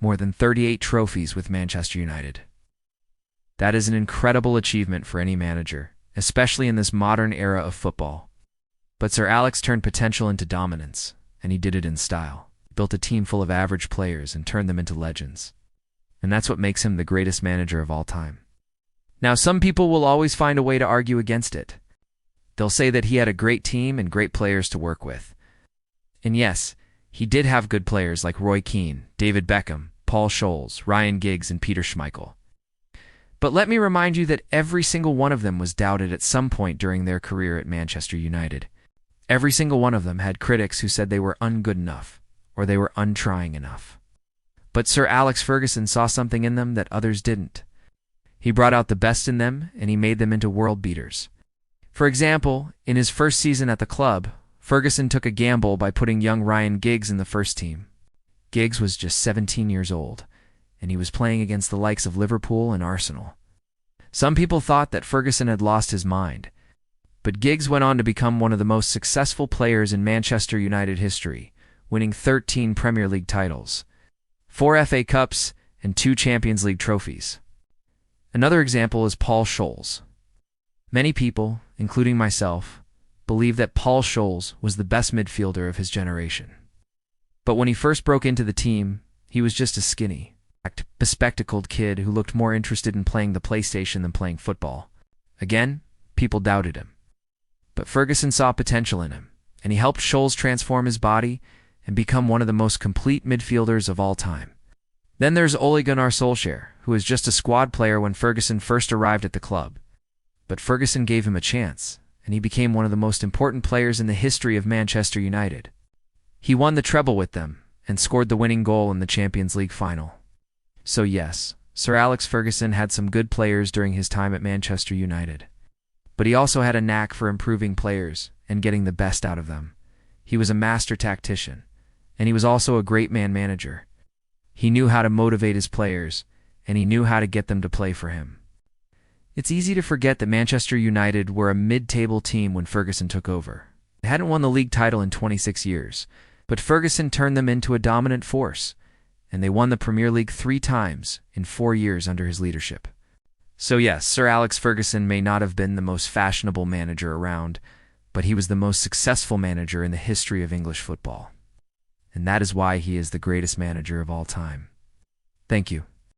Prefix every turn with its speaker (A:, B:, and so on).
A: more than 38 trophies with Manchester United. That is an incredible achievement for any manager, especially in this modern era of football. But Sir Alex turned potential into dominance, and he did it in style. He built a team full of average players and turned them into legends. And that's what makes him the greatest manager of all time. Now, some people will always find a way to argue against it. They'll say that he had a great team and great players to work with. And yes, he did have good players like Roy Keane, David Beckham, Paul Scholes, Ryan Giggs, and Peter Schmeichel. But let me remind you that every single one of them was doubted at some point during their career at Manchester United. Every single one of them had critics who said they were ungood enough, or they were untrying enough. But Sir Alex Ferguson saw something in them that others didn't. He brought out the best in them, and he made them into world beaters. For example, in his first season at the club, Ferguson took a gamble by putting young Ryan Giggs in the first team. Giggs was just 17 years old, and he was playing against the likes of Liverpool and Arsenal. Some people thought that Ferguson had lost his mind, but Giggs went on to become one of the most successful players in Manchester United history, winning 13 Premier League titles, 4 FA Cups, and 2 Champions League trophies. Another example is Paul Scholes. Many people, including myself, believe that Paul Scholes was the best midfielder of his generation. But when he first broke into the team, he was just a skinny, bespectacled kid who looked more interested in playing the PlayStation than playing football. Again, people doubted him. But Ferguson saw potential in him, and he helped Scholes transform his body and become one of the most complete midfielders of all time. Then there's Ole Gunnar Solskjaer, who was just a squad player when Ferguson first arrived at the club. But Ferguson gave him a chance, and he became one of the most important players in the history of Manchester United. He won the treble with them and scored the winning goal in the Champions League final. So yes, Sir Alex Ferguson had some good players during his time at Manchester United. But he also had a knack for improving players and getting the best out of them. He was a master tactician, and he was also a great man-manager. He knew how to motivate his players, and he knew how to get them to play for him. It's easy to forget that Manchester United were a mid-table team when Ferguson took over. They hadn't won the league title in 26 years, but Ferguson turned them into a dominant force, and they won the Premier League 3 times in 4 years under his leadership. So yes, Sir Alex Ferguson may not have been the most fashionable manager around, but he was the most successful manager in the history of English football. And that is why he is the greatest manager of all time. Thank you.